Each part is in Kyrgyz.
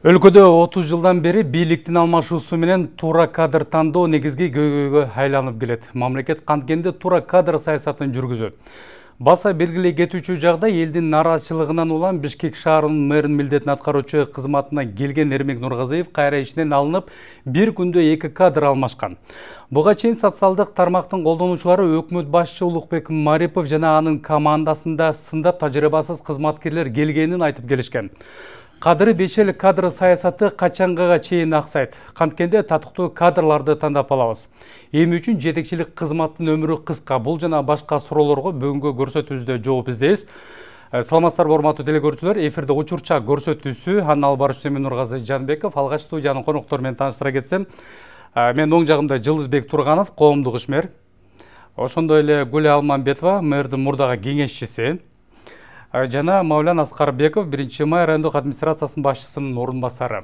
Өлкөдө 30 жылдан бери бийликтин алмашуусу менен туура кадр тандоо негизги көйгөйгө айланып келет. Мамлекет канткенде туура кадр саясатын жүргүзөт. Баса белгилей кетүүчү жагдай элдин нараачылыгынан улам Бишкек шаарынын мэринин милдетин аткаруучу кызматына келген Эрмек Нургазиев кайра ишинен алынып, бир күндө 2 кадр алмашкан. Буга чейин социалдык тармактын колдонуучулары өкмөт башчы Улукбек Марипов жана анын командасында сындап тажрыйбасыз кызматкерлер келгенин айтып келишкен. Кадыры бешел кадр саясаты качанга чейин аксайт. Канткенде татыктуу кадрларды тандап алабыз. Эми үчүн жетекчилик кызматтын өмүрү кыска. Бул жана башка суроолорго бүгүнкү көрсөтүүбүздө жооп издейбиз. Саламатсыздарбы урматтуу телекөрүүчүлөр, эфирде учурча көрсөтүүсү анын алып баруучусу Нургазы Жанбеков. Алгач студиянын коноктор менен тааныштыра кетсем, мен оң жагымда Жылызбек Турганов, коомдук ишмер. Ошондой эле Гүлэ Алмамбетова, мэрдин мурдагы кеңешчиси. Жана Мавлян Аскарбеков, 1-май райондук администрациясынын башчысынын орун басары.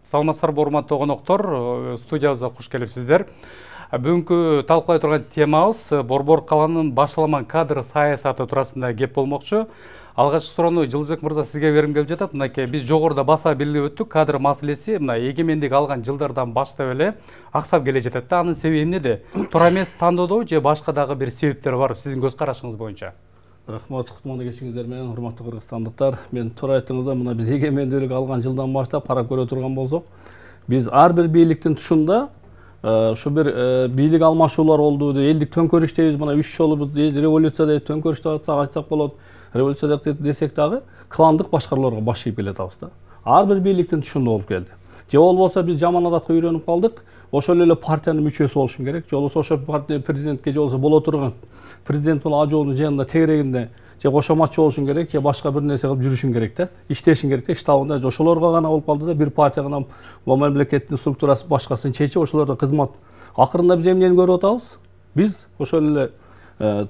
Саламатсыздарбы урматтуу коноктор, студиябызга куш келипсиздер. Бүгүнкү талкуулай турган темабыз Борбор каланын башаламан кадр саясаты туурасында кеп болмокчу. Алгачкы суроону Жылызбек мырза сизге бергим келип жатат. Мынакей биз жогоруда баса белгилеп өттүк, кадр маселеси мына эгемендик алган жылдардан баштап эле аксап келе жатат. Анын себеби эмнеде? Туура эмес тандоодо же башка дагы бир себептер бар, сиздин көз карашыңыз боюнча? Рахмат, кутман кечиңиздер менен, урматтуу кыргызстандыктар. Мен туура айттыңыздар, мына биз эгемендүүлүк алган жылдан баштап карап көрө турган болсок, биз ар бир бийликтин тушунда ушу бир бийлик алмашуулар болду, элдик төңкөрүш дейбиз, мына 3 жолу революция дейт, төңкөрүш деп айтсак болот. Революция десек дагы кландык башкарууларга баш ийип келатабыз да. Ар бир бийликтин тушунда болуп келди. Же болбосо биз жаман адатка үйрөнүп калдык. Ошол эле партиянын мүчөсү болушум керек. Же болбосо ошо партия президентке же болбосо боло турган президент боло ажоонун жанында тегерегинде же кошоматчы болушуң керек, же башка бир нерсе кылып жүрүшүң керек да. Иштешиң керек да, штабында ошолорго гана болуп калды да, бир партия гана мамлекеттин структурасы башкасын чечип, ошолордо кызмат. Акырында биз эмнени көрүп атабыз? Биз ошол эле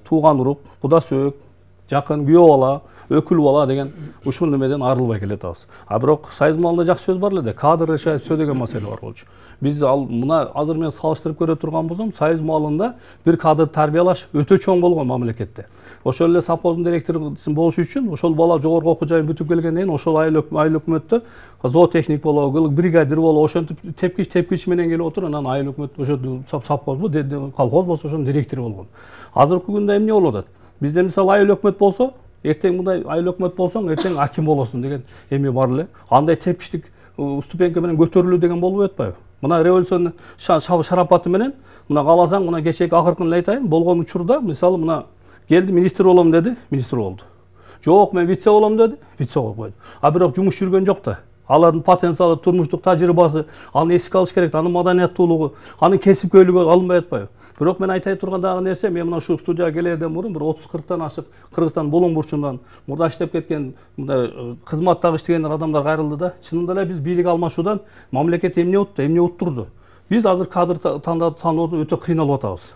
тууган урук, куда сөөк, жакын күйөө бала, өкүл бала деген ушул немеден арылбай келатабыз. А бирок союз маалында жакшы сөз бар эле да, кадр решает все деген маселе бар болчу. Биз мына азыр мен салыштырып көрө турган болсом, союз маалында бир кадр тарбиялаш өтө чоң болгон мамлекетте. Ошол эле совхоздун директору болуш үчүн ошол бала жогорку окуу жайын бүтүп келгенден кийин ошол айыл өкмөттө зоотехник болобу, бригадир болобу, ошентип тепкич менен келип отуруп, анан айыл өкмөт ошо совхозбу, колхоз болсо ошонун директору болгон. Азыркы күндө эмне болуп атат? Бизде мисалы айыл өкмөт болсо, эртең мындай айыл өкмөт болсоң, эртең аким болосуң деген эме бар эле. Андай тепкичтик ступенька менен көтөрүлүү деген болбой атпайбы? Мына революциянын шарапаты менен, мына кааласаң, мына кечээки акыркын эле айтайын, болгон учурда, мисалы мына келди, министр болом деди, министр болду. Жок, мен вице болом деди, вице болуп койду. А бирок жумуш жүргөн жок да. Алардын потенциалы, турмуштук тажрыйбасы, аны эске алыш керек, анын маданияттуулугу, анын кесипкөйлүгү алынбай атпайбы? Бирок мен айтай турган дагы нерсе, мен мына ушул студияга келерден мурун бир 30-40тан ашык Кыргызстан болон бурчундан мурда иштеп кеткен, мындай кызматтагы иштеген адамдар кайрылды да. Чынында эле биз бийлик алмашуудан мамлекет эмне утты, эмне уттурду. Биз азыр кадр тандоодо өтө кыйналып атабыз.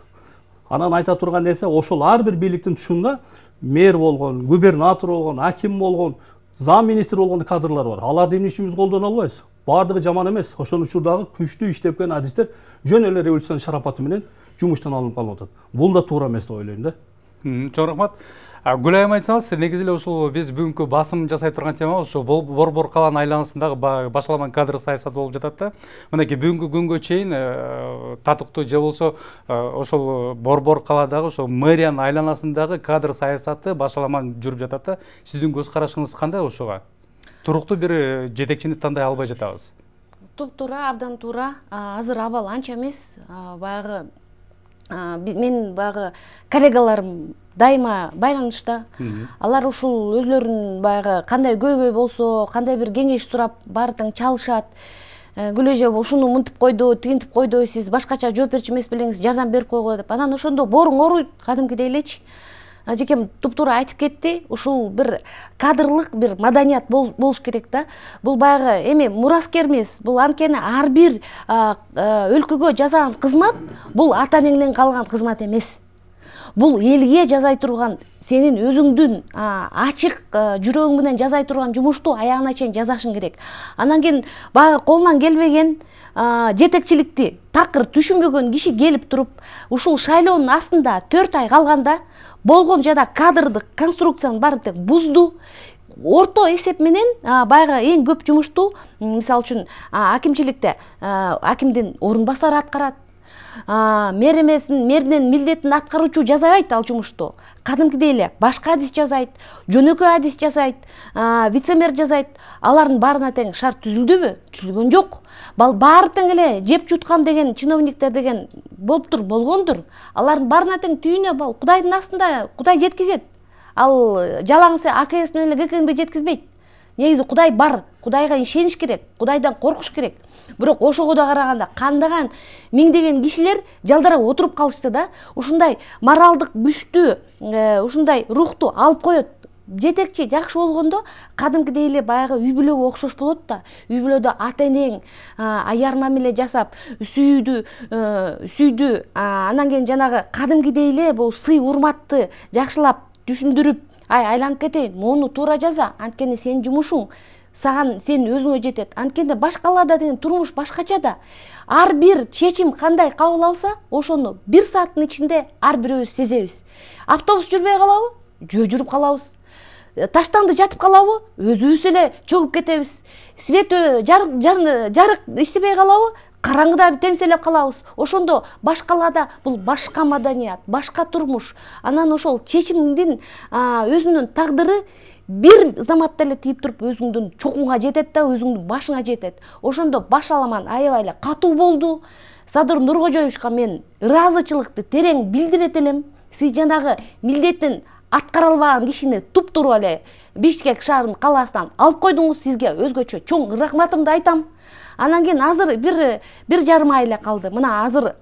Анан айта турган нерсе, ошол ар бир бийликтин тушунда мэр болгон, губернатор болгон, аким болгон, зам министр болгон кадрлар бар. Аларды эмне үчүн биз колдоно албайбыз? Баардыгы жаман эмес. Ошонун учурдагы күчтүү иштеп келген адистер жөн эле революциянын шарапаты менен жумуштан алынып калып атат. Бул да туура эмес деп ойлойм да. Чоң рахмат. Гүлайым айтсаңыз, негизи эле ушул биз бүгүнкү басым жасай турган темабыз ушул Борбор каланын айланасындагы башаламан кадр саясаты болуп жатат да. Мынакей бүгүнкү күнгө чейин татыктуу же болсо ошол Борбор каладагы ошол мэриянын айланасындагы кадр саясаты башаламан жүрүп жатат да. Сиздин көз карашыңыз кандай ошого? Туруктуу бир жетекчини тандай албай жатабыз. Туура, абдан туура. Азыр абал анча эмес. Баягы мен баягы коллегаларым дайыма байланышта. Алар ушул өзлөрүнүн баягы кандай көйгөй болсо, кандай бир кеңеш сурап баардыгын чалышат. Гүл эже ушуну мынтип койду, тигинтип койду, сиз башкача жооп берчү эмес белеңиз, жардам берип койгула деп. Анан ошондо бооруң ооруйт, кадимкидей элечи. Жекем туптуура айтып кетти, ушул бир кадрлык бир маданият болуш керек да. Бул баягы эми мураскер эмес, бул анткени ар бир өлкөгө жасаган кызмат, бул ата энеңден калган кызмат эмес. Бул элге жасай турган, сенин өзүңдүн ачык жүрөгүң менен жасай турган жумушту аягына чейин жасашың керек. Анан кийин баягы колунан келбеген жетекчиликти такыр түшүнбөгөн киши келип туруп, ушул шайлоонун астында 4 ай калганда болгон жада кадрдык конструкциянын баарын бузду, орто эсеп менен баягы эң көп жумушту мисалы үчүн акимчиликте акимдин орун басары аткарат. Мэринен милдетин аткаруучу жасабайт ал жумушту. Кадимкидей эле башка адис жасайт, жөнөкөй адис жасайт, вице-мэр жасайт. Алардын баарына тең шарт түзүлдүбү? Түзүлгөн жок. Баары тең эле жеп жуткан деген чиновниктер деген болуптур, болгондур. Алардын баарына тең түйүнө Кудайдын астында Кудай жеткизет. Ал жалаңсы АКС менен эле ГКМБ жеткизбейт. Негизи Кудай бар. Кудайга ишениш керек, Кудайдан коркуш керек. Бирок ошого да караганда кандаган миңдеген кишилер жалдарап отуруп калышты да. Ушундай моралдык күчтү, ушундай рухту алып коет. Жетекчи жакшы болгондо кадимкидей эле баягы үй бүлөгө окшош болот да. Үй бүлөдө ата энең аяр мамиле жасап, сүйдү, анан кийин жанагы кадимкидей эле бул сый урматты жакшылап түшүндүрүп, айланып кетейин, мону туура жаза, анткени сенин жумушуң саган сен өзүңө жетет. Анткени башкаларда деген турмуш башкача да. Ар бир чечим кандай кабыл алса, ошону 1 сааттын ичинде ар бирөөбүз сезебиз. Автобус жүрбөй калабы? Жөө жүрүп калабыз. Таштанды жатып калабы? Өзүбүз эле чөгүп кетебиз. Свет жарык иштебей калабы? Караңгыда темселеп калабыз. Ошондо башкаларда бул башка маданият, башка турмуш. Анан ошол чечимдин өзүнүн тагдыры бир заматта эле тийип туруп өзүңдүн чокуңа жетет да, өзүңдүн башыңа жетет. Ошондо баш аламан аябай эле катуу болду. Садыр Нуркожоевичка мен ыраазычылыкты терең билдирет элем. Сиз жанагы милдетин аткара албаган кишини туп-туруп эле Бишкек шаарынын калаасынан алып койдуңуз. Сизге өзгөчө чоң рахматымды айтам. Анан кийин азыр бир жарым ай эле калды. Мына азыр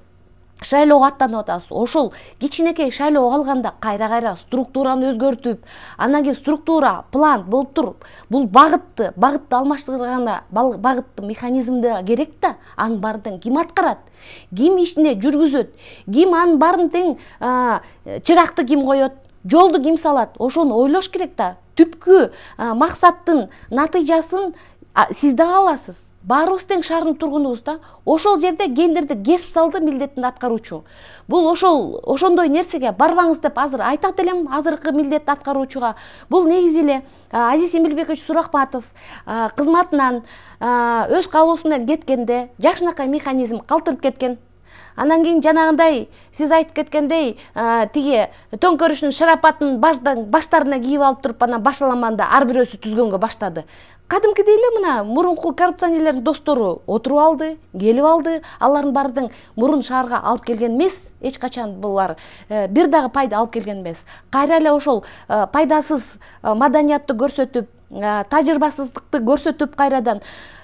шайлоого аттанып атабыз. Ошол кичинекей шайлоо калганда кайра структураны өзгөртүп, анан кийин структура, план болуп туруп, бул багытты алмаштырганда багытты механизмде керек да. Анын баарын ким аткарат? Ким ишине жүргүзөт? Ким анын баарын тең чыракты ким коет? Жолду ким салат? Ошону ойлош керек да. Түпкү максаттын натыйжасын сиз да аласыз. Баарыбыз тең шаардын тургунубуз да. Ошол жерде кендерди кесип салды милдеттин аткаруучу. Бул ошондой нерсеге барбаңыз деп азыр айтат элем азыркы милдет аткаруучуга. Бул негизи эле Азиз Эмилбекович Сурахматов кызматынан өз каалоосу менен кеткенде жакшынакай механизм калтырып кеткен. Анан кийин жанагындай сиз айтып кеткендей тиги төңкөрүштүн шарапатын баштарына кийип алып туруп анан башаламанда ар бирөөсү түзгөнгө баштады. Кадимкидей эле мына мурунку коррупционерлердин достору отуруп алды, келип алды. Алардын баардыгын мурун шаарга алып келген эмес, эч качан булар бир дагы пайда алып келген эмес. Кайра эле ошол пайдасыз маданиятты көрсөтүп, тажрыйбасыздыкты көрсөтүп кайрадан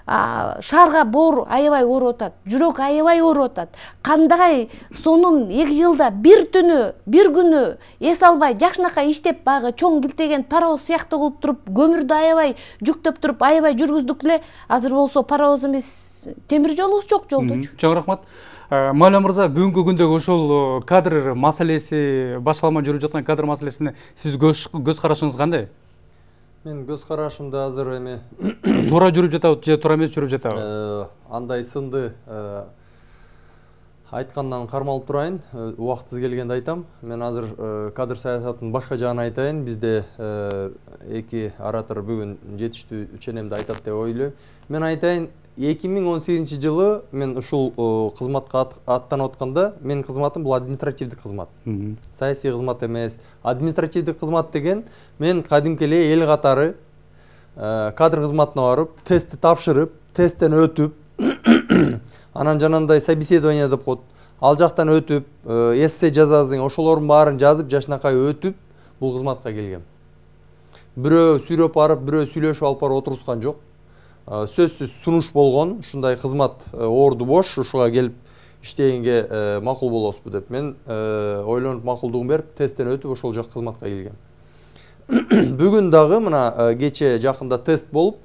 шаарга боор аябай ооруп атат, жүрөк аябай ооруп атат. Кандай сонун 2 жылда бир түнү, бир күнү эс албай жакшынакай иштеп багы чоң килтеген паровоз сыяктуу кылып туруп, көмүрдү аябай жүктөп туруп, аябай жүргүздүк эле. Азыр болсо паровоз эмес, темир жолубуз жок жолдочу. Чоң рахмат. Маалим мырза, бүгүнкү күндөгү ошол кадр маселеси, башкалма жүрүп жаткан кадр маселесине сиз көз карашыңыз кандай? Мен көз карашымда азыр эме туура жүрүп жатабы же туура эмес жүрүп жатабы? Андай сынды айткандан кармалып турайын, убактысы келгенде айтам. Мен азыр кадр саясатынын башка жагын айтайын. Бизде эки оратор бүгүн жетиштүү ченемди айтат деп ойлойм. Мен айтайын, 2018 жылы мен ушул кызматка аттанып атканда, менин кызматым бул административдик кызмат. Саясий кызмат эмес. Административдик кызмат деген мен кадимки эле эл катары кадр кызматына барып, тестти тапшырып, тесттен өтүп, анан жанагындай собеседование деп коет. Ал жактан өтүп, эссе жазасың, ошолордун баарын жазып, жакшынакай өтүп, бул кызматка келгем. Бирөө сүйлөп барып, бирөө сүйлөшүп алып барып отурускан жок. Сөзсүз сунуш болгон, ушундай кызмат орду бош, ушуга келип иштегенге макул болосузбу деп мен ойлонуп макулдугун берип, тесттен өтүп ошол жак кызматка келгем. Бүгүн дагы мына кече жакында тест болуп,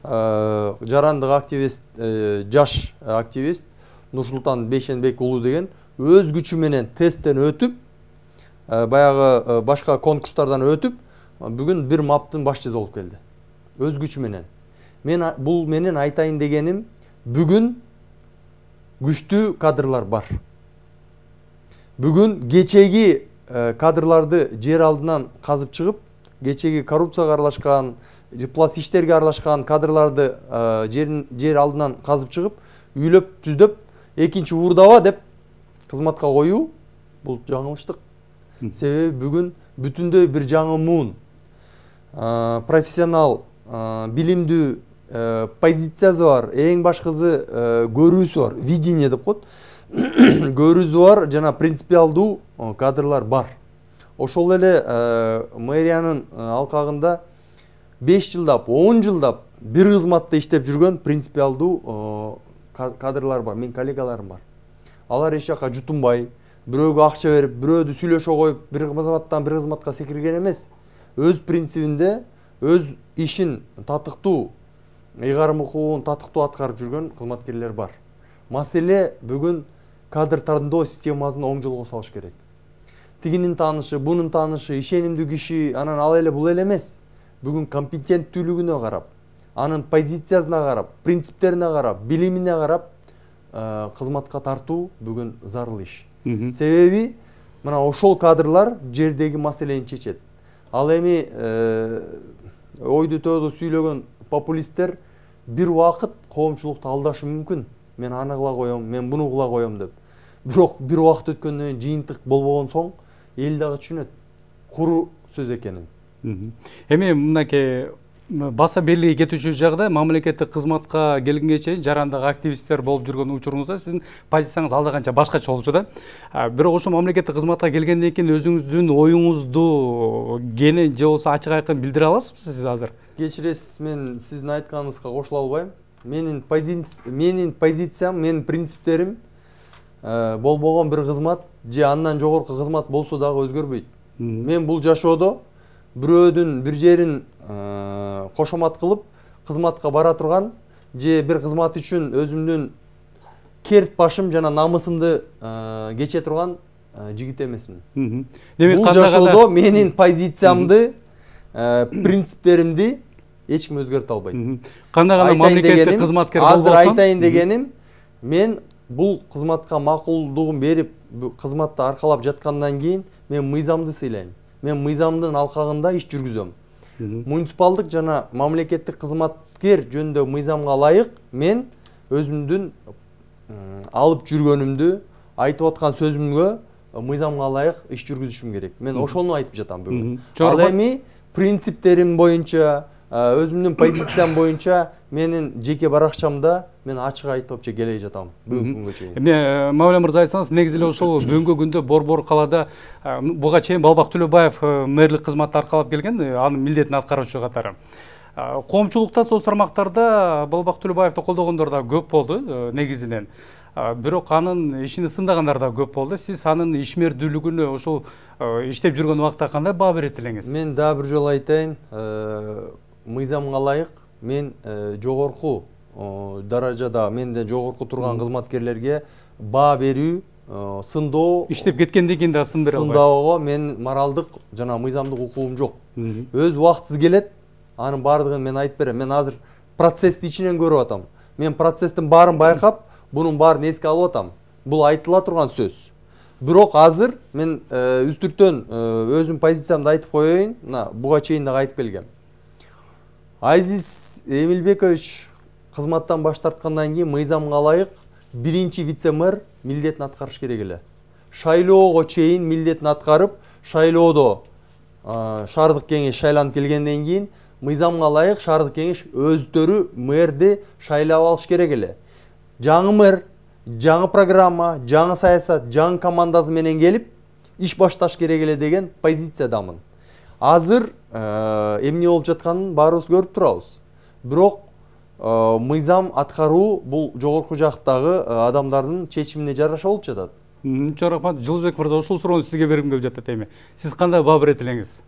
жарандык активист, жаш активист Нурсултан Бейшенбек уулу деген өз күчү менен тесттен өтүп, баягы башка конкурстардан өтүп, бүгүн бир маптын башчысы болуп келди. Өз күчү менен. Мен бул менен айтайын дегеним, бүгүн күчтүү кадрлар бар. Бүгүн кечеги кадрларды жер алдынан казып чыгып, кечеги коррупцияга аралашкан, жыплас иштерге аралашкан кадрларды жер алдынан казып чыгып, үйлөп түздөп, экинчи уурдаба деп кызматка коюу бул жаңылыштык. Себеби бүгүн бүтүндөй бир жаңы муун, профессионал, билимдүү позициясы бар, эң башкысы көрүүсү бар, видение деп коет. Көрүүсү бар жана принципиалдуу кадрлар бар. Ошол эле мэриянын алкагында 5 жылдап, 10 жылдап бир кызматта иштеп жүргөн принципиалдуу кадрлар бар, мен коллегаларым бар. Алар эч жака жутунбай, бирөөгө акча берип, бирөөдү сүйлөшө коюп, бир кызматтан бир кызматка секирген эмес. Өз принцибинде, өз ишин татыктуу, ыйгарым укугун татыктуу аткарып жүргөн кызматкерлер бар. Маселе бүгүн кадр тандоо системасын оң жолго салыш керек. Тигинин таанышы, бунун таанышы, ишенимдүү киши, анан ал эле бул эле эмес. Бүгүн компетенттүүлүгүнө карап, анын позициясына карап, принциптерине карап, билимине карап кызматка тартуу бүгүн зарыл иш. Себеби мына ошол кадрлар жердеги маселени чечет. Ал эми ойду төөдө сүйлөгөн популисттер бир убакыт коомчулукту алдашы мүмкүн. Мен аны кыла коем, мен буну кыла коем деп. Бирок бир убакыт өткөндөн кийин жыйынтык болбогон соң эл дагы түшүнөт куру сөз экенин. Эми мынакей баса белгиге кетүүчү жагда мамлекеттик кызматка келгенге чейин жарандагы активисттер болуп жүргөн учуруңузда сиздин позицияңыз алда канча башкача болчу да. Бирок ошо мамлекеттик кызматка келгенден кийин өзүңүздүн оюңузду кене же болбосо ачык айкын билдире аласызбы сиз азыр? Кечиресиз, мен сиздин айтканыңызга кошула албайм. Менин позициям, менин принциптерим болбогон бир кызмат же андан жогорку кызмат болсо дагы өзгөрбөйт. Мен бул жашоодо бирөөдүн бир жерин кошомат кылып кызматка бара турган же бир кызмат үчүн өзүмдүн керт башым жана намысымды кече турган жигит эмесмин. Бул жашоодо менин позициямды, принциптеримди эч ким өзгөртө албайт. Кандай гана мамлекеттик кызматкер болбосун, азыр айтайын дегеним, мен бул кызматка макулдугун берип, кызматты аркалап жаткандан кийин мен мыйзамды сыйлайм. Мен мыйзамдын алкагында иш жүргүзөм. Муниципалдык жана мамлекеттик кызматкер жөнүндө мыйзамга ылайык мен өзүмдүн алып жүргөнүмдү, айтып аткан сөзүмгө мыйзамга ылайык иш жүргүзүшүм керек. Мен ошону айтып жатам бүгүн. Ал эми принциптерим боюнча, өзүмдүн позициям боюнча менин жеке баракчамда мен ачык айтып келе жатам бүгүнкү күнгө чейин. Эми Мавля мырза айтсаңыз, негизи эле ошол бүгүнкү күндө Борбор калаада буга чейин Балбак Төлөбаев мэрлик кызматты аркалап келген, анын милдетин аткаруучу катары. Коомчулукта, соц тармактарда Балбак Төлөбаевди колдогондор да көп болду негизинен. Бирок анын ишини сындагандар да көп болду. Сиз анын ишмердүүлүгүнө ошол иштеп жүргөн убакта кандай баа берет элеңиз? Мен дагы бир жолу айтайын, мыйзамга ылайык мен жогорку даражада, менден жогорку турган кызматкерлерге баа берүү, сындоо, иштеп кеткенден кийин да сын бере албайсыз. Сындаого мен моралдык жана мыйзамдык укугум жок. Өз убактысы келет, анын баардыгын мен айтып берем. Мен азыр процессти ичинен көрүп атам. Мен процесстин баарын байкап, бунун баарын эске алып атам. Бул айтыла турган сөз. Бирок азыр мен үстүртөн өзүм позициямды айтып коеюн. Буга чейин дагы айтып келгем. Азиз Эмилбекович кызматтан баш тарткандан кийин мыйзамга ылайык биринчи вице-мэр милдетин аткарыш керек эле. Шайлоого чейин милдетин аткарып, шайлоодо шаардык кеңеш шайланып келгенден кийин мыйзамга ылайык шаардык кеңеш өздөрү мэрди шайлап алыш керек эле. Жаңы мэр, жаңы программа, жаңы саясат, жаңы командасы менен келип иш башташ керек эле деген позициядамын. Азыр эмне болуп жатканын баарыбыз көрүп турабыз. Бирок мыйзам аткаруу бул жогорку жактагы адамдардын чечимине жараша болуп жатат. Чоң рахмат. Жылыбек мырза, ошол суроону сизге бергим келип жатат эми. Сиз кандай баа берет элеңиз?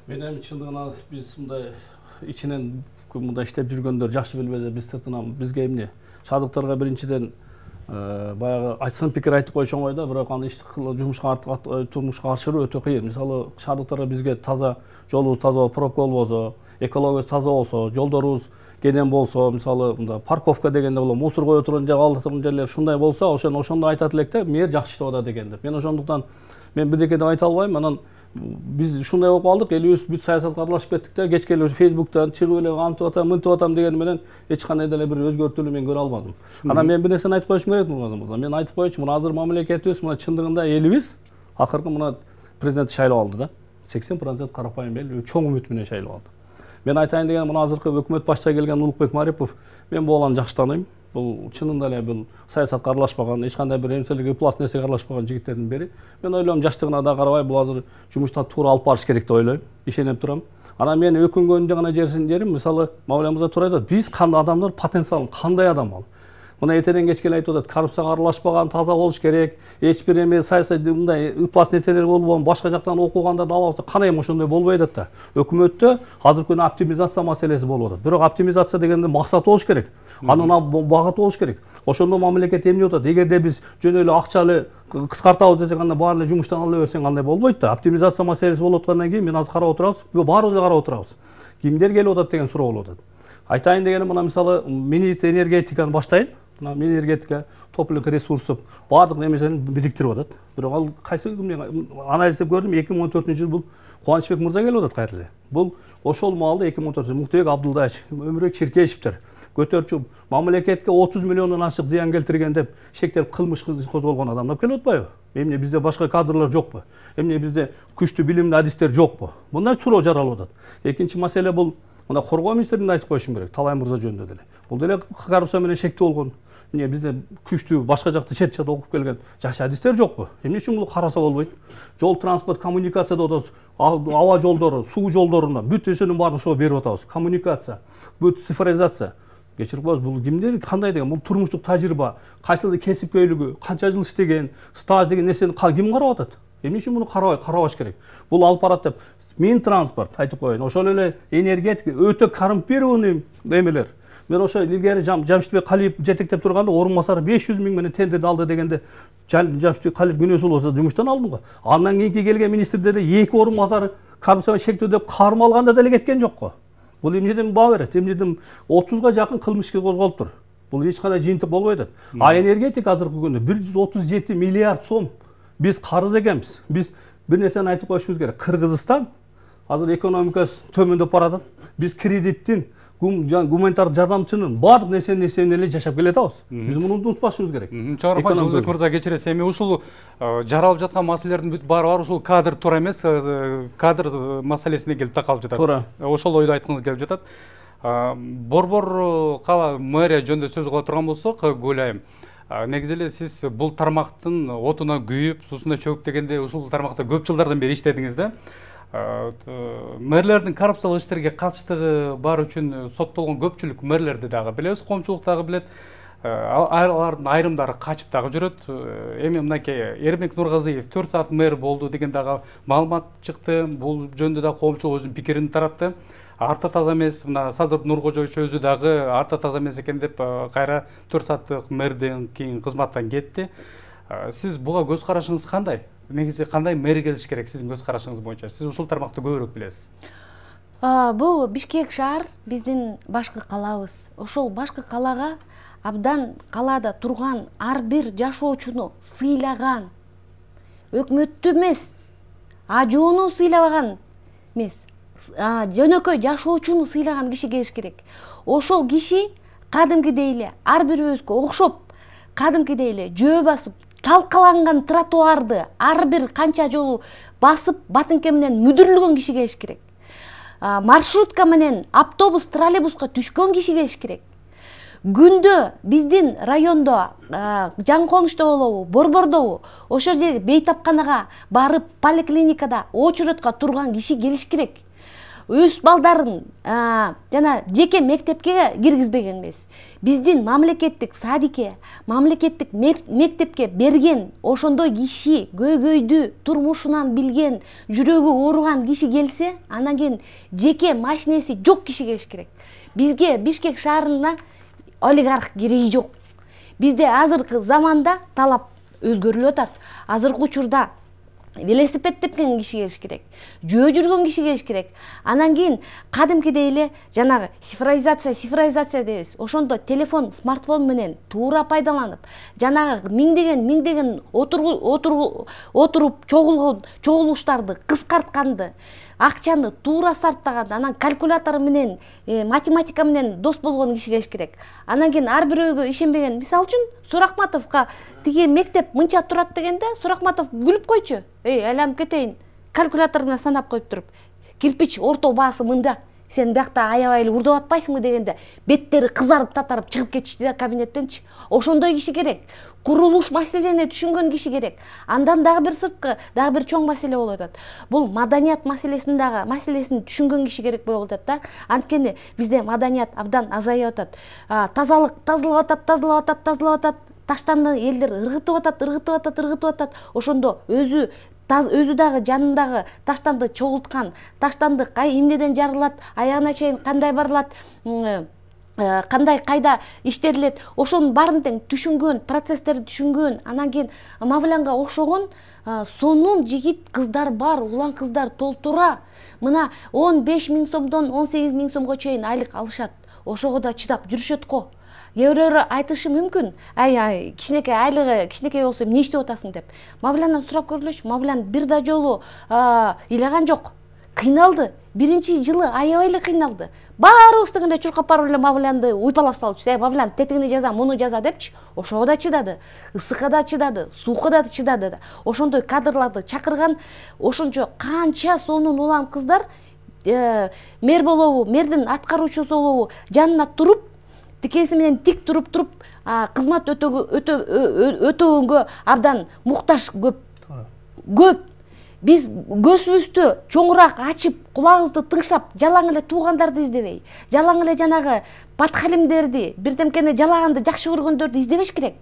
Мен эми чындыгына биз мындай ичинен мындай иштеп жүргөндөр жакшы билбесе биз тыртынан бизге эмне? Шаардыктарга биринчиден баягы айтсын пикир айтып койшоң ойда, бирок аны иш жумушка турмушка ашыруу өтө кыйын. Мисалы шаардыктарга бизге таза жолубуз таза, пробка болбосо, экологиябыз таза болсо, жолдорубуз кенен болсо, мисалы мында парковка дегенде болот, мусор кое турган жер, алда турган жерлер шундай болсо, ошондо айтат электе, мэр жакшы иштеп атат деген деп. Мен ошондуктан мен бирдеке деп айта албайм. Анан Биз ушундай болуп калдык, элибиз бүт саясатка аралашып кеттик да, кечке эле Facebook'тан чыгып эле антып атам, мынтып атам деген менен эч кандай деле бир өзгөртүүнү мен көрө албадым. Анан мен бир нерсени айтып коюшум керек Нургазы мырза. Мен айтып коечу, мына азыр мамлекетибиз, мына чындыгында элибиз акыркы мына президент шайлап алды да. 80% карапайым эл чоң үмүт менен шайлап алды. Мен айтайын деген мына азыркы өкмөт башчыга келген Улукбек Марипов, мен бул баланы жакшы тааныйм. Бул чынында эле бул саясатка аралашпаган, эч кандай бир эмселерге ыплас нерсеге аралашпаган жигиттердин бири. Мен ойлойм жаштыгына да карабай бул азыр жумушта туура алып барыш керек деп ойлойм. Ишенип турам. Анан мен өкүнгөн гана жерим, мисалы Мавлен мырза туура айтат. Биз кандай адамдар потенциал, кандай адам ал? Мына эртеден кечке эле айтып атат, коррупцияга аралашпаган, таза болуш керек. Эч бир эме саясат мындай ыплас нерселер болбогон, башка жактан окуганда да алып, кандай ошондой болбой атат да. Өкмөттө азыркы күнү оптимизация маселеси болуп атат. Бирок оптимизация дегенде максат болуш керек. Анын багыты болуш керек. Ошондо мамлекет эмне атат? Эгерде биз жөн эле акчалы кыскартабыз десек, анда баары эле жумуштан ала берсең андай болбойт да. Оптимизация маселеси болуп аткандан кийин мен азыр карап отурабыз. Баарыбыз карап отурабыз. Кимдер келип атат деген суроо болуп атат. Айтайын дегеним мына мисалы министр энергетиканы баштайын. Мына энергетика, топлик ресурсов баардык немесин бириктирип атат. Бирок ал кайсы анализдеп көрдүм, 2014-жыл бул Кубанычбек мырза келип атат кайра эле. Бул ошол маалда 2014 Муктубек Абдулдаевич, Өмүрбек Чиркешевдер көтөрчү мамлекетке 30 миллиондон ашык зыян келтирген деп шектелип кылмыш козголгон адамдар келип атпайбы? Эмне бизде башка кадрлар жокпу? Эмне бизде күчтүү билимдүү адистер жокпу? Мындай суроо жаралып атат. Экинчи маселе бул мына коргоо министрин айтып коюшум керек, Талай мырза жөнүндө деле. Бул деле коррупция менен шектүү болгон. Эмне бизде күчтүү башка жакта чет жакта окуп келген жаш адистер жокпу? Эмне үчүн бул караса болбойт? Жол транспорт, коммуникация деп атабыз. Аба жолдору, суу жолдоруна бүт ишинин баарын ошого берип атабыз. Коммуникация, бүт цифризация. Кечирип коебуз, бул кимдер кандай деген, бул турмуштук тажрыйба, кайсыл кесипкөйлүгү, канча жыл иштеген, стаж деген нерсени ким карап атат? Эмне үчүн муну карабаш керек? Бул алып барат деп Минтранспорт айтып коеюн, ошол эле энергетика өтө коррумпированный эмелер. Мен ошо илгери Жамшитбек Калиев жетектеп турганда орун басары 500 миң менен тендерди алды дегенде Жамшитбек Калиев күнөөсү болсо жумуштан алдым го. Андан кийинки келген министрде эки орун басары коррупцияны шектөө деп кармалганда деле кеткен жок го. Бул эмнеден баа берет? Эмнеден 30га жакын кылмыш иши козголуп тур. Бул эч кандай жыйынтык болбой атат. А энергетика азыркы күндө 137 миллиард сом биз карыз экенбиз. Биз бир нерсени айтып коюшубуз керек. Кыргызстан азыр экономикасы төмөндөп баратат. Биз кредиттин, гуманитар жардамчынын баардык нерсени эле жашап келатабыз. Биз муну унутпашыбыз керек. Чоң рахмат Жылдызбек мырза, кечиресиз. Эми ушул жаралып жаткан маселелердин бүт баары бар, ушул кадр туура эмес, кадр маселесине келип такалып жатат. Туура. Ошол ойду айткыңыз келип жатат. Борбор кала мэрия жөнүндө сөз кыла турган болсок, ойлойм. Негизи эле сиз бул тармактын отуна күйүп, суусуна чөгүп дегенде ушул тармакта көп жылдардан бери иштедиңиз да. Мэрлердин коррупциялык иштерге катыштыгы бар үчүн соттолгон көпчүлүк мэрлерди дагы билебиз, коомчулук дагы билет. Алардын айрымдары качып дагы жүрөт. Эми мынакей Эрмек Нургазиев 4 саат мэр болду деген дагы маалымат чыкты. Бул жөнүндө да коомчулук өзүнүн пикирин таратты. Арта таза эмес, мына Садыр Нуркожоевич өзү дагы арта таза эмес экен деп кайра 4 сааттык мэрден кийин кызматтан кетти. Сиз буга көз карашыңыз кандай? Негизи кандай мэр келиш керек сиздин көз карашыңыз боюнча? Сиз ушул тармакты көбүрөөк билесиз. Бул Бишкек шаар биздин башкы калабыз. Ошол башкы калага абдан калаада турган ар бир жашоочуну сыйлаган, өкмөттү эмес, ажоону сыйлабаган эмес, жөнөкөй жашоочуну сыйлаган киши келиш керек. Ошол киши кадимкидей эле ар бирибизге окшоп, кадимкидей эле жөө басып, талкаланган тротуарды ар бир канча жолу басып, батыңке менен мүдүрүлгөн киши келиш керек. Маршрутка менен автобус, троллейбуска түшкөн киши келиш керек. Күндө биздин райондо Жаңконушто болобу, Борбордобу, ошол жерге бейтапканага барып, поликлиникада очередка турган киши келиш керек. Өз балдарын жана жеке мектепке киргизбеген эмес. Биздин мамлекеттик садикке, мамлекеттик мектепке берген ошондой киши, көйгөйдү турмушунан билген, жүрөгү ооруган киши келсе, андан кийин жеке машинеси жок киши келиш керек. Бизге Бишкек шаарына олигарх кереги жок. Бизде азыркы заманда талап өзгөрүлүп атат. Азыркы учурда велосипед тепкен киши келиш керек, жөө жүргөн киши келиш керек. Анан кийин кадимкидей эле жанагы цифровизация дейбиз. Ошондо телефон, смартфон менен туура пайдаланып, жанагы миңдеген отуруп чогулуштарды кыскартканды, акчаны туура сарптаганды, анан калькулятор менен, математика менен дос болгон киши келиш керек. Анан кийин ар бирөөгө ишенбеген, мисалы үчүн Суракматовго тиги мектеп мынча турат дегенде, Суракматов күлүп койчу. Айланып кетейин, калькулятор менен санап коюп туруп, кирпич орто баасы мында, сен биякта аябай эле урдап атпайсыңбы дегенде, беттери кызарып татарып чыгып кетишти да кабинеттенчи. Ошондой киши керек. Курулуш маселени түшүнгөн киши керек. Андан дагы бир сырткы, дагы бир чоң маселе болуп атат. Бул маданият маселесин түшүнгөн киши керек болуп атат да. Анткени бизде маданият абдан азайып атат. Тазалап атат. Таштанды элдер ыргытып атат. Ошондо өзү дагы жанындагы таштанды чогулткан, таштанды эмнеден жарылат, аягына чейин кандай барылат, кандай кайда иштерилет, ошонун баарын тең түшүнгөн, процесстерди түшүнгөн. Анан кийин Мавлянга окшогон сонун жигит кыздар бар, улан кыздар толтура. Мына 15 000 сомдон 18 000 сомго чейин айлык алышат. Ошого да чыдап жүрүшөт го. Кээ-бирөөлөр айтышы мүмкүн, кичинекей айлыгы кичинекей болсо эмне иштеп атасың деп. Мавляндан сурап көргүлөчү. Мавлян бир да жолу ыйлаган жок. Кыйналды. Биринчи жылы аябай эле кыйналды. Баарыбыз эле чуркап барып эле Мавлянды уйпалап салчу. Мавлян тетигини жаза, муну жаза депчи. Ошого да чыдады. Ысыкка да чыдады, суукка да чыдады. Ошондой кадрларды чакырган, ошончо канча сонун улан кыздар мэр болобу, мэрдин аткаруучусу болобу жанына туруп, тикеси менен тик туруп кызмат өтөгөнгө абдан муктаж көп. Биз көзүбүздү чоңураак ачып, кулагыбызды тыңшап, жалаң эле туугандарды издебей, жалаң эле жанагы падхалимдерди, бирдемкени жалаганды жакшы көргөндөрдү издебеш керек.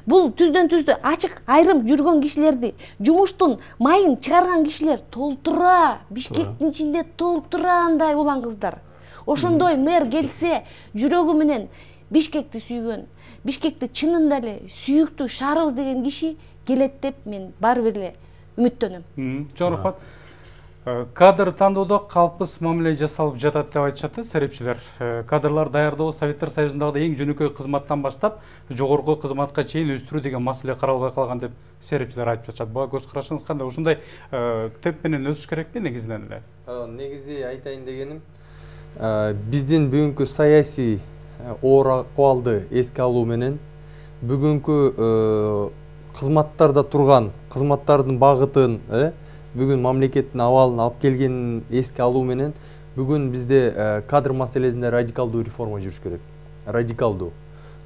Бул түздөн-түздө ачык айрым жүргөн кишилерди, жумуштун майын чыгарган кишилер толтура, Бишкектин ичинде толтура андай улан кыздар. Ошондой мэр келсе, жүрөгү менен Бишкекти сүйгөн, Бишкекти чынында эле сүйүктүү шаарыбыз деген киши келет деп мен баары бир эле үмүттөнөм. Чоң рахмат. Кадр тандоодо калпсыз мамиле жасалып жатат деп айтышат серепчилер. Кадрлар даярдоо Советтер Союзундагы эң жөнөкөй кызматтан баштап жогорку кызматка чейин өстүрүү деген маселе каралбай калган деп серепчилер айтып жатышат. Буга көз карашыңыз кандай? Ошондой темп менен өсүш керекпи негизинен эле? Негизи айтайын дегеним, биздин бүгүнкү саясий оор акыбалды эске алуу менен бүгүнкү кызматтарда турган кызматтардын багытын, бүгүн мамлекеттин абалын алып келгенин эске алуу менен бүгүн бизде кадр маселесинде радикалдуу реформа жүрүш керек.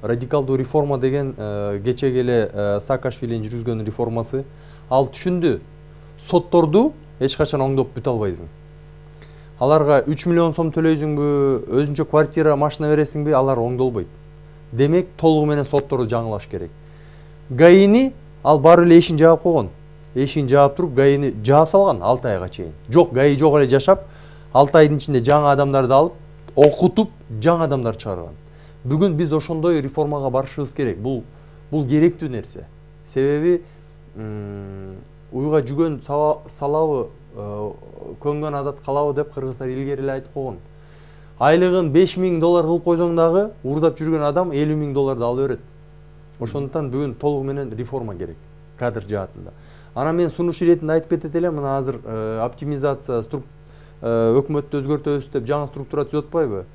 Радикалдуу реформа деген кечеги эле Саакашвилинин жүргүзгөн реформасы. Ал түшүндү, сотторду эч качан оңдоп бүтө албайсың. Аларга 3 миллион сом төлөйсүңбү, өзүнчө квартира, машина бересиңби, алар оңдолбойт. Демек, толугу менен сотторду жаңылаш керек. ГАИни ал баары эле эшин жаап койгон. Эшин жаап туруп, ГАИни жаап салган 6 айга чейин. Жок, ГАИ жок эле жашап, 6 айдын ичинде жаңы адамдарды алып, окутуп, жаңы адамдар чыгарган. Бүгүн биз ошондой реформага барышыбыз керек. Бул керектүү нерсе. Себеби уйга жүгөн салабы, көнгөн адат калабы деп кыргыздар илгери эле айтып койгон. Айлыгын $5000 кылып койсоң дагы урдап жүргөн адам $50,000 ала берет. Ошондуктан бүгүн толугу менен реформа керек кадр жаатында. Ана мен сунуш иретинде айтып кетет элем, мына азыр оптимизация өкмөттү өзгөртөбүз деп жаңы структура түзүп атпайбы?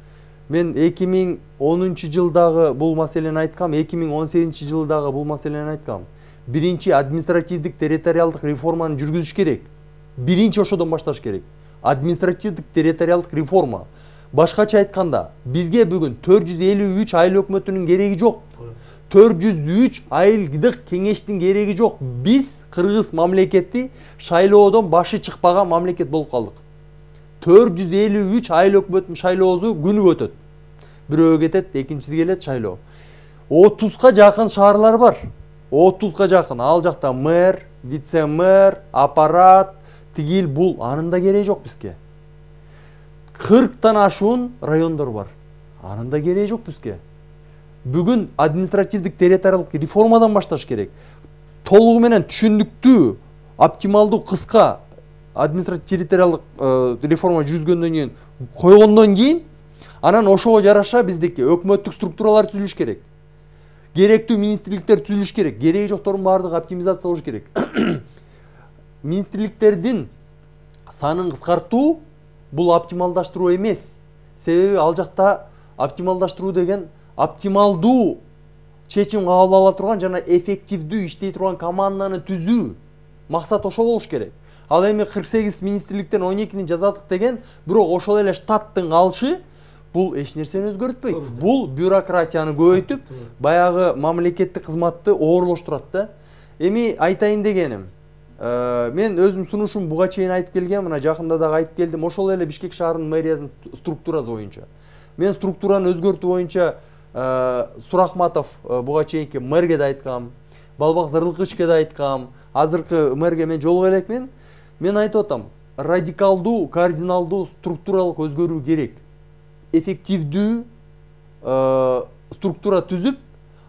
Мен 2010 жылдагы бул маселени айткам, 2018 жылдагы бул маселени айткам. Биринчи административдик территориалдык реформаны жүргүзүш керек. Биринчи ошодон башташ керек. Административдик территориалдык реформа. Башкача айтканда, бизге бүгүн 453 айыл өкмөтүнүн кереги жок. 403 айылдык кеңештин кереги жок. Биз кыргыз мамлекети шайлоодон башы чыкпаган мамлекет болуп калдык. 453 айыл өкмөтүнүн шайлоосу күнүгө өтөт. Бирөө кетет, экинчиси келет шайлоо. 30га жакын шаарлар бар. 30га жакын. Ал жакта мэр, вице-мэр, аппарат, тигил бул, анын да кереги жок бизге. 40тан ашуун райондор бар. Анын да кереги жок бизге. Бүгүн административдик территориалдык реформадан башташ керек. Толугу менен түшүндүктүү оптималдуу кыска административдик территориалдык реформа жүргүзгөндөн кийин койгондон кийин анан ошого жараша биздики өкмөттүк структуралар түзүлүш керек. Керектүү министрликтер түзүлүш керек. Кереги жоктордун баардыгы оптимизация болуш керек. Министрликтердин санын кыскартуу бул оптималдаштыруу эмес. Себеби ал жакта оптималдаштыруу деген оптималдуу чечим кабыл ала турган жана эффективдүү иштей турган команданы түзүү. Максат ошо болуш керек. Ал эми 48 министрликтен 12-ни жазадык деген, бирок ошол эле штаттын калышы бул эч нерсени өзгөртпөйт. Бул бюрократияны көбөйтүп, баягы мамлекеттик кызматты оорлоштурат да. Эми айтайын дегеним, мен өзүм сунушум буга чейин айтып келгем, мына жакында дагы айтып келдим, ошол эле Бишкек шаарынын мэриясынын структурасы боюнча. Мен структураны өзгөртүү боюнча Сурахматов буга чейинки мэрге да айткам, Балбак Зырлыкычке да айткам, азыркы мэрге мен жолуга элекмин. Мен айтып атам, радикалдуу, кардиналдуу структуралык өзгөрүү керек. Эффективдүү структура түзүп,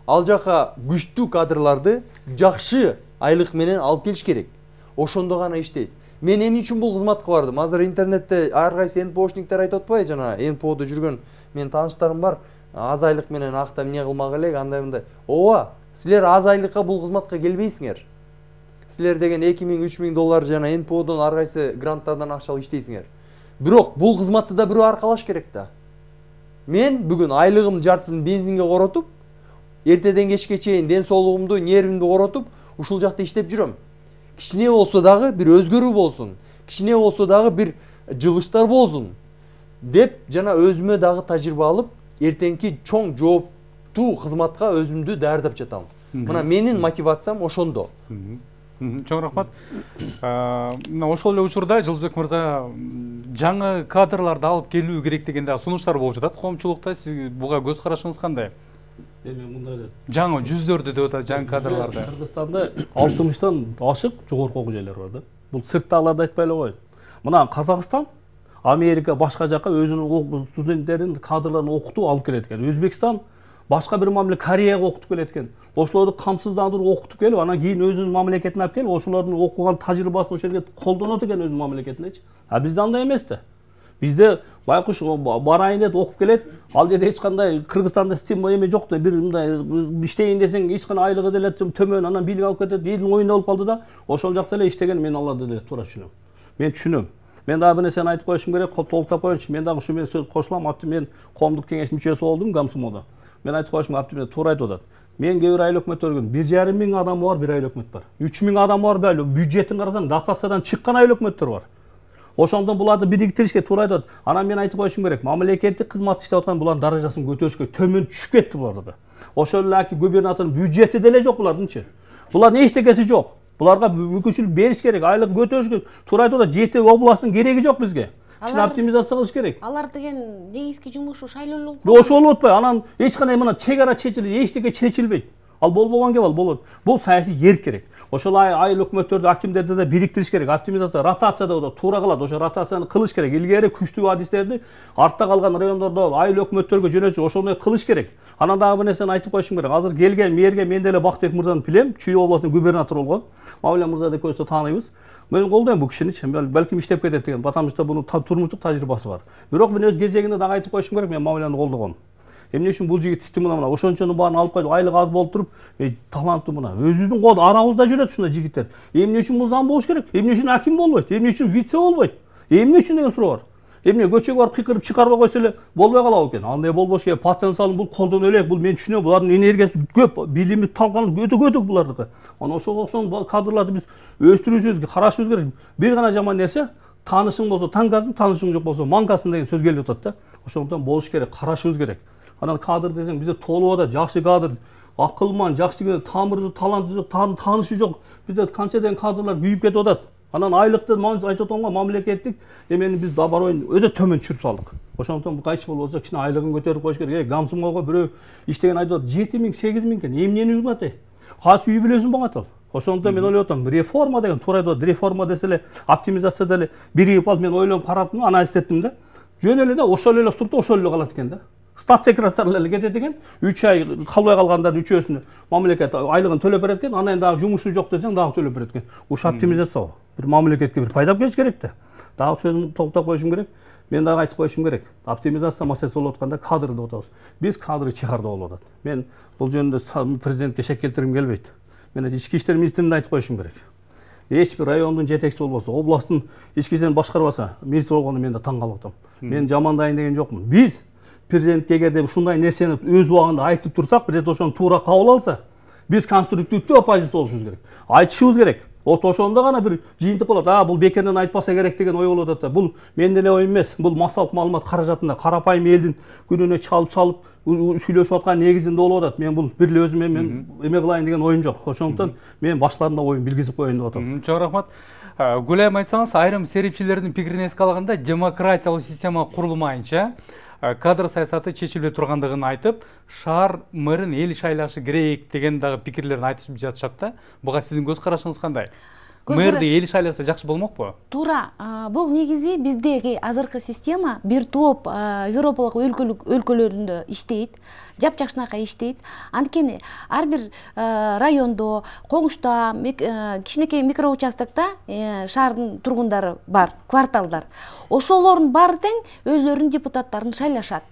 ал жака күчтүү кадрларды жакшы айлык менен алып келиш керек. Ошондо гана иштейт. Мен эмне үчүн бул кызматка бардым? Азыр интернетте ар кайсы НПОшниктер айтып атпайбы, жана НПОдо жүргөн менин тааныштарым бар. Аз айлык менен акта эмне кылмак элек, андай мындай. Ооба, силер аз айлыкка бул кызматка келбейсиңер. Силер деген 2000-3000 доллар жана НПОдон ар кайсы гранттардан акча алып иштейсиңер. Бирок бул кызматты да бирөө аркалаш керек да. Мен бүгүн айлыгымдын жартысын бензинге коротуп, эртеден кечке чейин ден соолугумду, нервимди коротуп, ушул жакта иштеп жүрөм. Кичине болсо дагы бир өзгөрүү болсун, кичине болсо дагы бир жылыштар болсун деп жана өзүмө дагы тажрыйба алып, эртеңки чоң жооптуу кызматка өзүмдү даярдап жатам. Мына менин мотивациям ошондо. Чоң рахмат. Ошол эле учурда Жылбек мырза жаңы кадрларды алып келүү керек деген дагы сунуштар болуп жатат коомчулукта. Сиз буга көз карашыңыз кандай? Эми мындай деп. Жаңы жүздөрдү деп атат жаңы кадрларды. Кыргызстанда 60тан ашык жогорку окуу жайлар бар да. Бул сырттагыларды айтпай эле коет. Мына Казакстан, Америка башка жака өзүнүн студенттерин, кадрларын окутуп алып келет экен. Өзбекстан башка бир мамлекет Кореяга окутуп келет экен. Ошолорду камсыздандырып окутуп келип, анан кийин өзүнүн мамлекетине алып келип, ошолордун окуган тажрыйбасын ошол жерге колдонот экен өзүнүн мамлекетиндечи. А бизде андай эмес да. Бизде байкуш барайын деп окуп келет, ал жерде эч кандай Кыргызстанда стимул эме жок да, бир мындай иштейин десең эч кандай айлыгы деле төмөн, анан бийлик алып кетет, элдин оюнда болуп калды да. Ошол жакта эле иштеген мен аларды деле туура түшүнөм. Мен түшүнөм. Мен дагы бир нерсени айтып коюшум керек, толуктап коеюнчу. Мен дагы ушу менен сөз кошулам. Мен коомдук кеңеш мүчөсү болдум Гамсумоодо. Мен айтып коюшум керек, туура айтып атат. Мен кээ бир айыл өкмөттөр көрдүм. 1,5 миң адамы бар, бир айыл өкмөт бар. 3 миң адамы бар, бюджетин карасаң, дотациядан чыккан айыл өкмөттөр бар. Ошондон буларды бириктиришке туура айтат. Анан мен айтып коюшум керек, мамлекеттик кызмат иштеп аткан булардын даражасын көтөрүшкө төмөн түшүп кетти буларды. Ошол эле губернатордун бюджети деле жок булардынчы. Булардын эчтекеси жок. Буларга мүмкүнчүлүк бериш керек, айлык көтөрүш керек. Туура айтып атат, 7 областтын кереги жок бизге. Кичине оптимизация кылыш керек. Алар деген негизги жумушу шайлоолуу. Ошол болуп атпайбы? Анан эч кандай мына чек ара чечилип, эчтеке чечилбейт. Ал болбогон кеп ал болот. Бул саясий ер керек. Ошол айыл өкмөттөрдү, акимдерди да бириктириш керек. Оптимизация, ротация да туура кылат. Ошо ротацияны кылыш керек. Илгери күчтүү адистерди артта калган райондордо айыл өкмөттөргө жөнөтүш, ошондой кылыш керек. Анан дагы бир нерсени айтып коюшум керек. Азыр келген мэрге мен деле Бактыбек мырзаны билем. Чүй областынын губернатору болгон. Мавлен мырза деп көзсө тааныйбыз. Мен колдойм бул кишини, балким иштеп кетет деген, потому что бунун турмуштук тажрыйбасы бар. Бирок мен өз кезегинде дагы айтып коюшум керек, мен Мавленди колдогом. Эмне үчүн бул жигит исти мына ошончонун баарын алып коюп, айлык аз болуп туруп, таланттуу мына өзүбүздүн кол арабызда жүрөт ушундай жигиттер. Эмне үчүн бул зам болуш керек? Эмне үчүн аким болбойт? Эмне үчүн вице болбойт? Эмне үчүн деген суроо бар. Эмне көчөгө барып кыйкырып чыгарбай койсо эле болбой калабы экен? Андай болбош керек. Потенциалын бул колдоно элек. Бул мен түшүнөм. Булардын энергиясы көп, билими талкан өтө көтөк булардыкы. Анан ошол кадрларды биз өстүрүшүбүз, карашыбыз керек. Бир гана жаман нерсе, таанышың болсо таңгасын, таанышың жок болсо маңгасын деген сөз келип атат да. Ошондон болуш керек, карашыбыз керек. Анан кадр десең бизде толуп атат, жакшы кадр, акылман, жакшы тамыры, таланты жок, таанышы жок. Бизде канча деген кадрлар күйүп кетип атат. Анан айлыкты айтып атам го, мамлекеттик эмени биз добровольно өтө төмөн түшүрүп салдык. Ошондон кайчы болбосо кичине айлыгын көтөрүп коюш керек. Гамсумого бирөө иштеген айтып атат, 7 миң, 8 миң экен. Эмнени уйлат эй? Кайсы үй билесиң багат ал? Ошондон мен ойлоп атам, реформа деген туура айтып атат. Реформа десе эле, оптимизация деле биригип алып мен ойлонуп карадым, анализ эттим да. Жөн эле да, ошол эле структура ошол эле калат экен да. Стат секретарлары кетет экен, 3 ай калбай калгандардын үчөөсүнө мамлекет айлыгын төлөп берет экен, анан дагы жумушу жок десең дагы төлөп берет экен. Ушул оптимизация бир мамлекетке бир пайда келиш керек да. Дагы сөзүмдү токтоп коюшум керек. Мен дагы айтып коюшум керек. Оптимизация маселеси болуп атканда кадрды деп атабыз. Биз кадрды чыгарды болуп атат. Мен бул жөнүндө президентке шек келтиргим келбейт. Мен ички иштер министрине айтып коюшум керек. Эч бир райондун жетекчиси болбосо, областтын ички иштерин башкарбаса, министр болгондо мен да таң калып атам. Мен жамандайын деген жокмун. Биз президентке эгерде ушундай нерсени өз убагында айтып турсак, президент ошону туура кабыл алса, биз конструктивдүү оппозиция болушубуз керек. Айтышыбыз керек. Ошондо гана бир жыйынтык болот. Бул бекерден айтпаса керек деген ой болот да. Бул менден эле ой эмес. Бул массалык маалымат каражатында карапайым элдин күнүнө чалып салып сүйлөшүп аткан негизинде болуп атат. Мен бул бир эле өзүм эме кылайын деген оюм жок. Ошондуктан мен баштарында оюм билгизип коеюн деп атам. Чоң рахмат. Гүлайым айтсаңыз, айрым серепчилердин пикирин эске алганда, демократиялык система курулмайынча кадр саясаты чечилбей тургандыгын айтып, шаар мэрин эл шайлашы керек деген дагы пикирлерин айтышып жатышат да. Буга сиздин көз карашыңыз кандай? Мэрди эл шайласа жакшы болмокпу? Туура. Бул негизи биздеги азыркы система бир топ европалык өлкөлөрүндө иштейт, жапжакшынакай иштейт. Анткени ар бир райондо, коңушта, кичинекей микроучастокто шаардын тургундары бар, кварталдар. Ошолордун баары тең өзлөрүнүн депутаттарын шайлашат.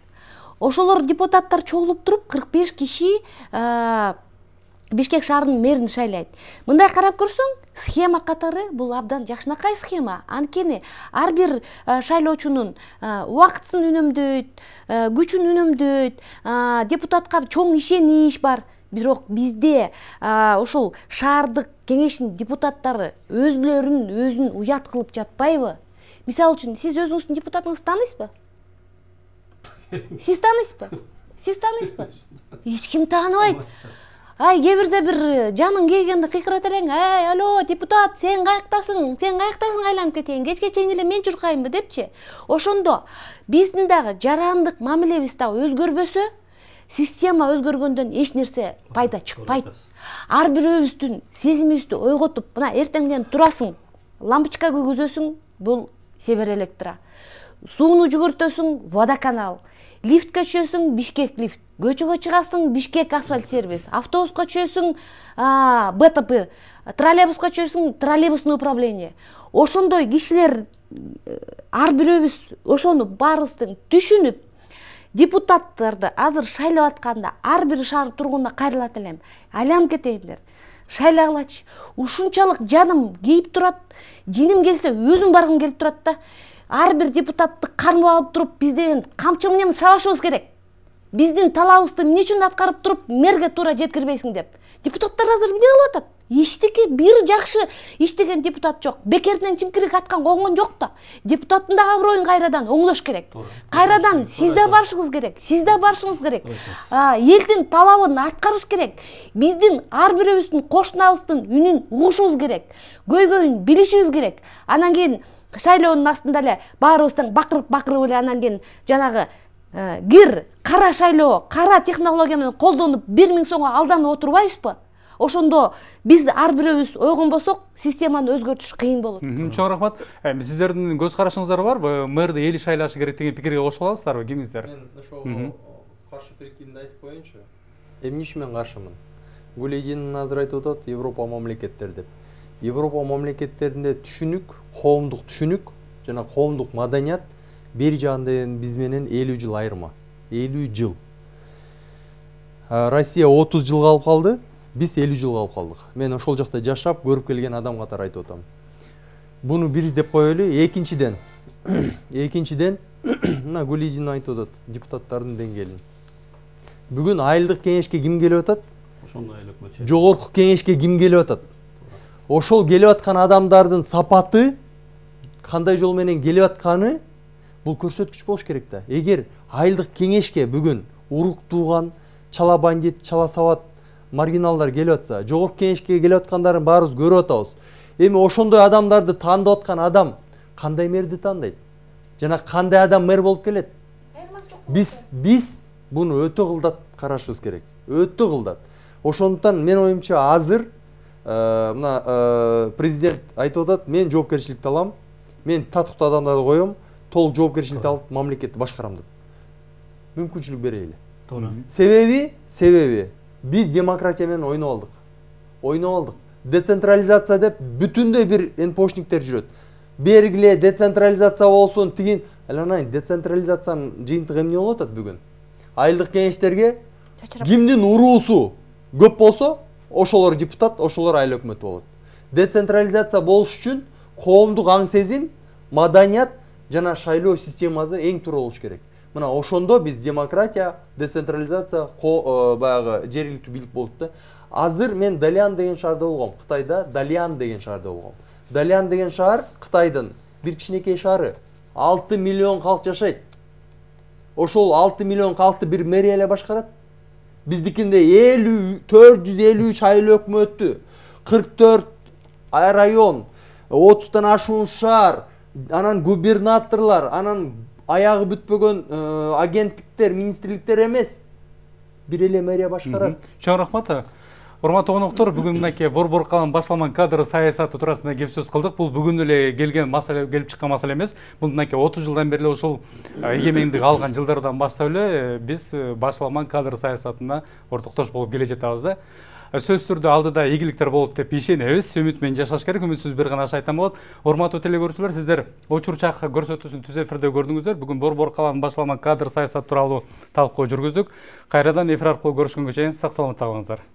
Ошолор депутаттар чогулуп туруп 45 киши Бишкек шаарынын мэрин шайлайт. Мындай карап көрсөң, схема катары бул абдан жакшынакай схема. Анткени ар бир шайлоочунун убактысын үнөмдөйт, күчүн үнөмдөйт, депутатка чоң ишенич бар. Бирок бизде ошол шаардык кеңештин депутаттары өзүн уят кылып жатпайбы? Мисалы үчүн, сиз өзүңүздүн депутатыңызды тааныйсызбы? Сиз тааныйсызбы? Сиз тааныйсызбы? Эч ким тааныбайт. Кээ бирде бир жаның келгенде кыйкырат элең, алло, депутат, сен каяктасың айланып кетейин, кечке чейин эле мен чуркайынбы депчи. Ошондо биздин дагы жарандык мамилебиз дагы өзгөрбөсө, система өзгөргөндөн эч нерсе пайда чыкпайт. Ар бирөөбүздүн сезимибизди ойготуп, мына эртеңден турасың, лампочка күйгүзөсүң, бул Север Электро. Сууну жүгүртөсүң, Водоканал. Лифтке түшөсүң, Бишкек лифт. Көчөгө чыгасың, Бишкек асфальт сервис. Автобуска түшөсүң, БТП. Троллейбуска түшөсүң, троллейбусный управление. Ошондой кишилер ар бирөөбүз ошону баарыбыздын түшүнүп, депутаттарды азыр шайлап атканда ар бир шаар тургунуна кайрылат элем. Айланып кетейиндер. Шайлагылачы. Ушунчалык жаным кейип турат, жиним келсе өзүм баргым келип турат да. Ар бир депутатты кармап алып туруп, бизден камчы менен сабашыбыз керек. Биздин талабыбызды эмне үчүн аткарып туруп, мэрге туура жеткирбейсиң деп. Депутаттар азыр эмне кылып атат? Эчтеке бир жакшы иштеген депутат жок. Бекерден чимкирик аткан конгон жок да. Депутаттын да аброюн кайрадан оңдош керек. Кайрадан сиз да барышыңыз керек. Элдин талабын аткарыш керек. Биздин ар бирөөбүздүн кошунабыздын үнүн угушубуз керек. Көйгөйүн билишибиз керек. Анан кийин шайлоонун астында эле баарыбыздан бакырып эле анан кийин жанагы кара шайлоо, кара технология менен колдонуп 1000 сомго алданып отурбайбызбы? Ошондо биз ар бирөөбүз ойгонбосок, системаны өзгөртүш кыйын болот. Чоң рахмат. Сиздердин көз карашыңыздар барбы? Мэрди эл шайлашы керек деген пикирге кошула аласыздарбы? Кимиңиздер? Мен ошого каршы пикирди айтып коеюнчу. Эмне мен каршымын? Гулейдин азыр айтып атат, Европа мамлекеттер деп. Европа мамлекеттеринде түшүнүк, коомдук түшүнүк жана коомдук маданият бери жагында биз менен 50 жыл айырма. 50 жыл. Россия 30 жыл калып калды, биз 50 жыл калып калдык. Мен ошол жакта жашап, көрүп келген адам катары айтып атам. Буну бир деп коелу, экинчиден мына Гулейдин айтып атат, депутаттардын деңгээлин. Бүгүн айылдык кеңешке ким келип атат? Ошондой айлык. Жогорку кеңешке ким келип атат? Ошол келип аткан адамдардын сапаты кандай жол менен келип атканы бул көрсөткүч болуш керек да. Эгер айылдык кеңешке бүгүн урук тууган, чала бандит, чала сабат маргиналдар келип атса, жогорку кеңешке келип аткандарын баарыбыз көрүп атабыз. Эми ошондой адамдарды тандап аткан адам кандай мэрди тандайт? Жана кандай адам мэр болуп келет? Биз буну өтө кылдат карашыбыз керек. Өтө кылдат. Ошондуктан мен оюмча азыр мына президент айтып атат, мен жоопкерчиликти алам, мен татыктуу адамдарды коем, толук жоопкерчиликти алып мамлекетти башкарам деп. мүмкүнчүлүк берели. Туура. Себеби биз демократия менен ойноп алдык. Децентрализация деп бүтүндөй бир энпошниктер жүрөт. Бергиле децентрализация болсун, тигин. Аланайн децентрализациянын жыйынтыгы эмне болуп атат бүгүн? Айылдык кеңештерге кимдин уруусу көп болсо, ошолор депутат, ошолор айыл өкмөтү болот. Децентрализация болуш үчүн коомдук аң сезим, маданият жана шайлоо системасы эң туура болуш керек. Мына ошондо биз демократия, децентрализация, баягы жергиликтүү бийлик болуп да. Азыр мен Далиан деген шаарда болгом. Кытайда Далиан деген шаарда болгом. Далиан деген шаар Кытайдын бир кичинекей шаары. 6 миллион калк жашайт. Ошол 6 миллион калкты бир мэрия эле башкарат. Биздикинде 453 айыл өкмөтү, 44 район, 30тан ашуун шаар, анан губернаторлор, анан аягы бүтпөгөн агенттиктер, министрликтер эмес. Бир эле мэрия башкарат. Чоң рахмат. Урматтуу коноктор, бүгүн мынакей борбор калган башталган кадр саясаты туурасында кеп сөз кылдык. Бул бүгүн эле келген маселе, келип чыккан маселе эмес. Бул мынакей 30 жылдан бери ушул эгемендик алган жылдардан баштап эле биз башталган кадр саясатына ортоктош болуп келе жатабыз да. Сөзсүз түрдө алдыда ийгиликтер болот деп ишенебиз. Үмүт менен жашаш керек. Үмүтсүз бир гана шайтан болот. Урматтуу телекөрүүчүлөр, сиздер учурчак көрсөтүүсүн түз эфирде көрдүңүздөр. Бүгүн борбор калган башталган кадр саясаты тууралуу талкуу жүргүздүк. Кайрадан эфир аркылуу көрүшкөнгө чейин сак саламатта калыңыздар.